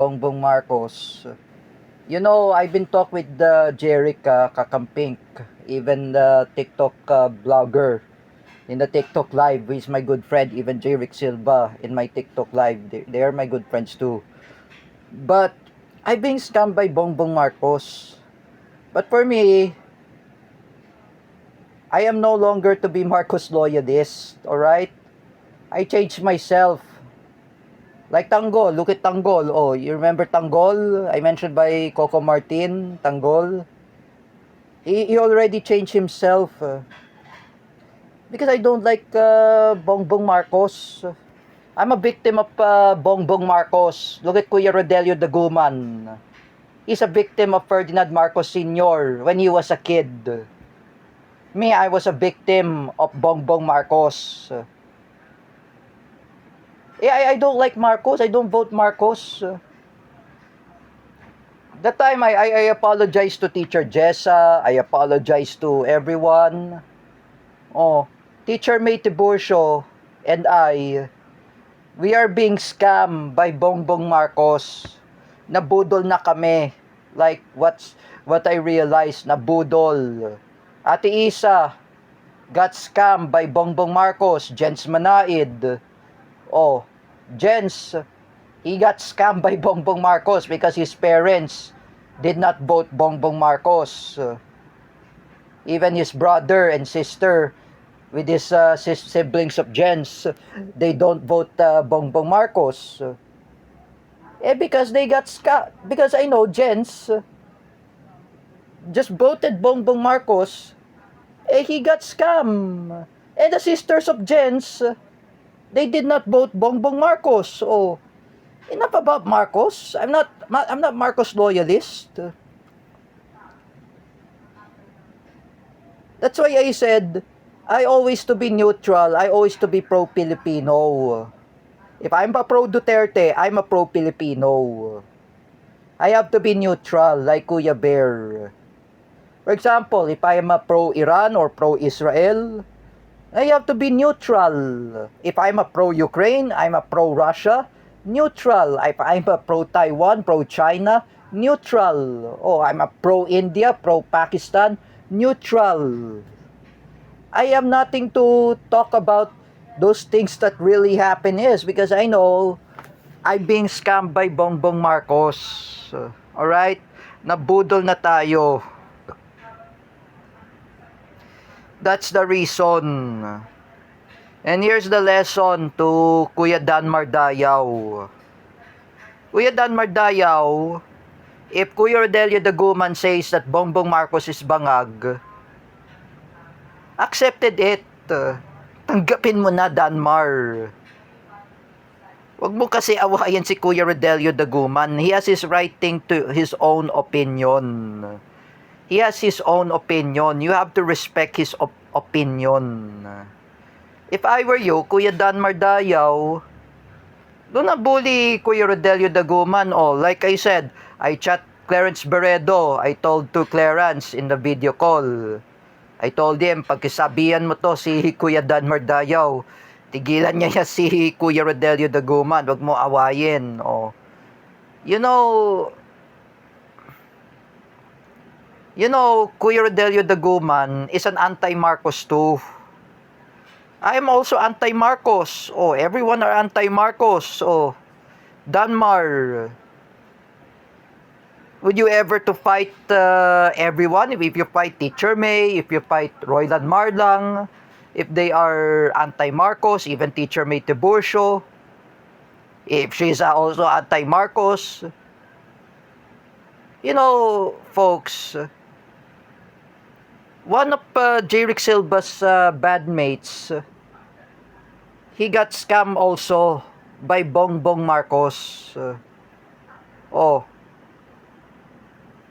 Bongbong Marcos. You know, I've been talk with the Jeric Kakampink, even the TikTok blogger in the TikTok live, who is my good friend, even Jeric Silva in my TikTok live. They are my good friends too. But I've been scammed by Bongbong Marcos. But for me, I am no longer to be Marcos loyalist, alright? I changed myself. Like Tanggol, look at Tanggol. Oh, you remember Tanggol? I mentioned by Coco Martin, Tanggol. He already changed himself. Because I don't like Bongbong Marcos. I'm a victim of Bongbong Marcos. Look at Kuya Rodelio Daguman. He's a victim of Ferdinand Marcos Sr. when he was a kid. Me, I was a victim of Bongbong Marcos. I don't like Marcos. I don't vote Marcos. That time, I apologize to Teacher Jessa. I apologize to everyone. Oh, Teacher May Tiburcio and we are being scammed by Bongbong Marcos. Nabudol na kami. Like, what I realized, nabudol. Ate Isa got scammed by Bongbong Marcos. Jens Manaid. Oh, Jens, he got scammed by Bongbong Marcos because his parents did not vote Bongbong Marcos. Even his brother and sister with his siblings of Jens, they don't vote Bongbong Marcos. Because they got scammed. Because I know Jens just voted Bongbong Marcos. He got scammed. And the sisters of Jens, they did not vote Bongbong Marcos. Oh, enough about Marcos. I'm not Marcos loyalist. That's why I said I always to be neutral. I always to be pro-Filipino. If I'm a pro-Duterte, I'm a pro-Filipino. I have to be neutral like Kuya Bear. For example, if I am a pro-Iran or pro-Israel, I have to be neutral. If I'm a pro-Ukraine, I'm a pro-Russia, neutral. If I'm a pro-Taiwan, pro-China, neutral. Oh, I'm a pro-India, pro-Pakistan, neutral. I have nothing to talk about those things that really happen is because I know I'm being scammed by Bongbong Marcos. Alright? Nabudol na tayo. That's the reason. And here's the lesson to Kuya Dan Mardayaw. Kuya Dan Mardayaw, if Kuya Rodelio Daguman says that Bongbong Marcos is bangag, accepted it. Tanggapin mo na, Danmar. Huwag mo kasi awayan si Kuya Rodelio Daguman. He has his writing to his own opinion. He has his own opinion. You have to respect his opinion. If I were you, Kuya Dan Mardayaw, doon na bully Kuya Rodelio Daguman. Oh, like I said, I chat Clarence Beredo. I told to Clarence in the video call. I told him, pagkasabihan mo to si Kuya Dan Mardayaw, tigilan niya si Kuya Rodelio Daguman. Huwag mo awayin. Oh. You know, Kuya Rodelio Daguman is an anti-Marcos too. I am also anti-Marcos. Oh, everyone are anti-Marcos. Oh, Danmar, would you ever to fight everyone? If you fight Teacher May, if you fight Roylan Marlang, if they are anti-Marcos, even Teacher May Tiburcio, if she's also anti-Marcos, you know, folks, one of Jeric Silva's bandmates, he got scammed also by Bongbong Marcos. Oh,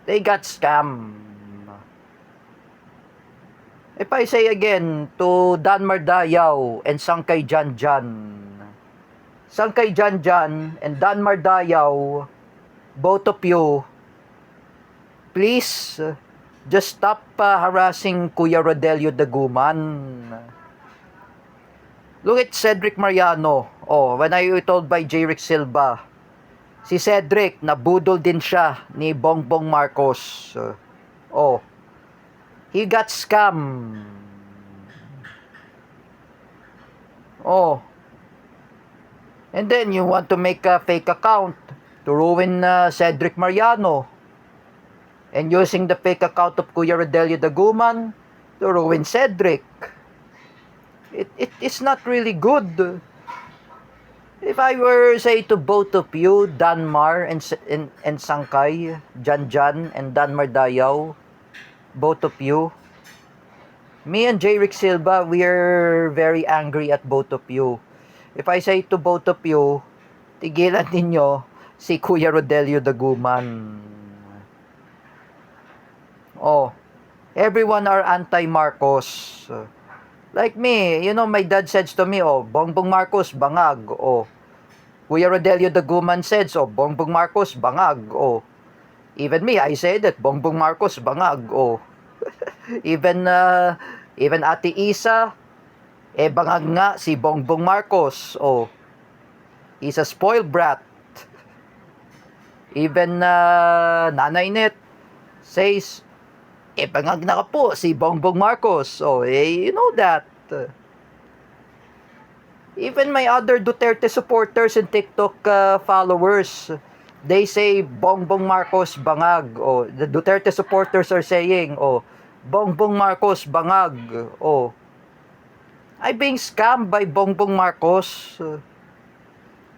they got scammed. If I say again to Dan Mardayaw and Sangkay Janjan, Sangkay Janjan and Dan Mardayaw, both of you, please just stop harassing Kuya Rodelio Daguman. Look at Cedric Mariano. Oh, when I told by Jeric Silva, Si Cedric, nabudol din siya ni Bongbong Marcos. Oh, he got scam. Oh, and then you want to make a fake account to ruin Cedric Mariano. And using the fake account of Kuya Rodelio Daguman to ruin Cedric. It is not really good. If I were say to both of you, Danmar and Sangkay, Janjan and Danmar Dayaw, both of you, me and J. Rick Silva, we are very angry at both of you. If I say to both of you, tigilan ninyo si Kuya Rodelio Daguman. Oh, everyone are anti-Marcos. Like me, you know, my dad says to me, oh, Bongbong Marcos, bangag. Oh, Kuya Rodelio Daguman says, oh, Bongbong Marcos, bangag. Oh, even me, I said that, Bongbong Marcos, bangag. Oh, even Ate Isa, bangag nga si Bongbong Marcos. Oh, he's a spoiled brat. Even Nanay Net says, bangag na ka po si Bongbong Marcos. Oh, you know that. Even my other Duterte supporters and TikTok followers, they say Bongbong Marcos bangag. Oh, the Duterte supporters are saying, oh, Bongbong Marcos bangag. Oh, I'm being scammed by Bongbong Marcos.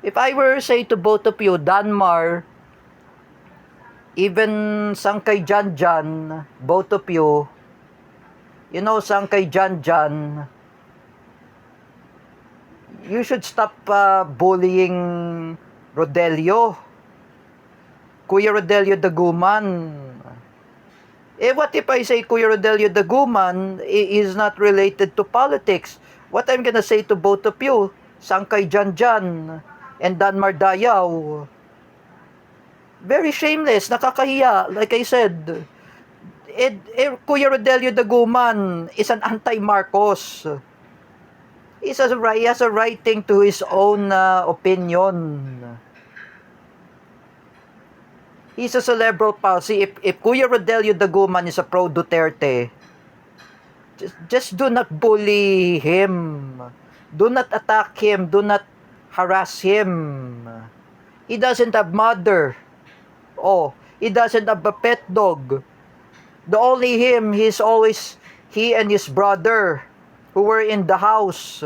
If I were say to both of you, Danmar, even Sangkay Janjan, both of you, you know, Sangkay Janjan, you should stop bullying Rodelio. Kuya Rodelio Daguman. What if I say Kuya Rodelio Daguman is not related to politics? What I'm gonna say to both of you, Sangkay Janjan and Danmar Dayaw, very shameless, nakakahiya, like I said. Kuya Rodelio Daguman is an anti-Marcos. He has a right thing to his own opinion. He's a cerebral palsy. If Kuya Rodelio Daguman is a pro-Duterte, just do not bully him. Do not attack him. Do not harass him. He doesn't have mother. Oh, he doesn't have a pet dog. The only he's always he and his brother who were in the house.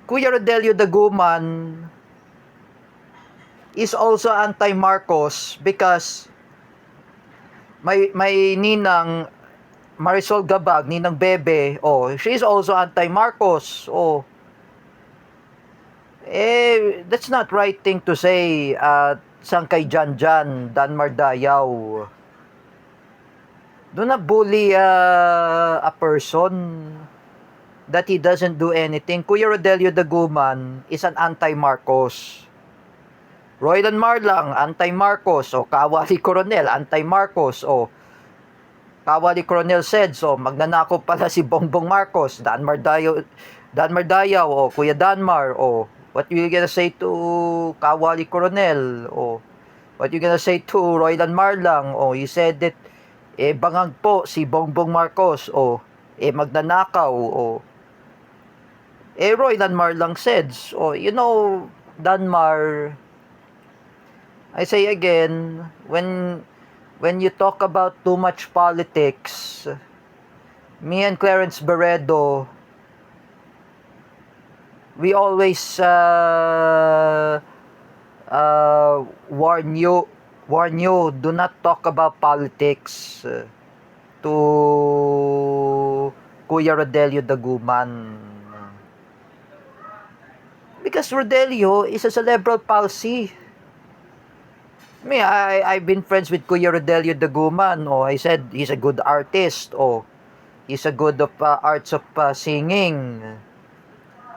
Kuya Rodelio Daguman is also anti-Marcos because my ninang Marisol Gabag, ninang Bebe, oh, she's also anti-Marcos. Oh, that's not right thing to say. Sangkay Janjan, Danmar Dayaw. Do not bully a person that he doesn't do anything. Kuya Rodelio Daguman is an anti-Marcos. Roylan Marlang, anti-Marcos. O Kawali Coronel, anti-Marcos. O Kawali Coronel said, so magnanako pala si Bongbong Marcos. Danmar Dayaw, o Kuya Danmar, o what you gonna say to Kawali Coronel? O what you gonna say to Roylan Marlang? O you said that bangag po si Bongbong Marcos. O magnanakaw. O Roylan Marlang said, o you know, Danmar, I say again, when you talk about too much politics, me and Clarence Beredo, we always warn you, do not talk about politics to Kuya Rodelio Daguman. Because Rodelio is a cerebral palsy. I've been friends with Kuya Rodelio Daguman. Oh, I said he's a good artist. Oh, he's a good of arts of singing.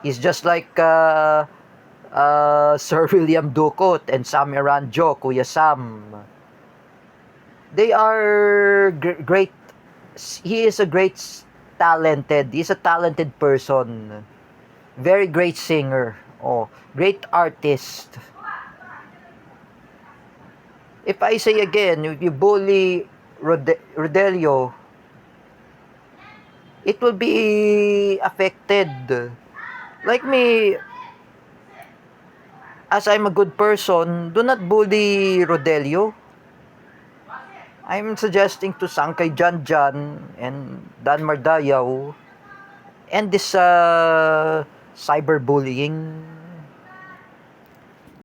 He's just like Sir William Ducot and Sam Eranjo, Kuya Sam. They are great. He is a great talented. He's a talented person. Very great singer. Oh, great artist. If I say again, if you bully Rodelio, it will be affected. Like me, as I'm a good person, do not bully Rodelio. I'm suggesting to Sangkay Janjan and Dan Mardayaw and this cyberbullying.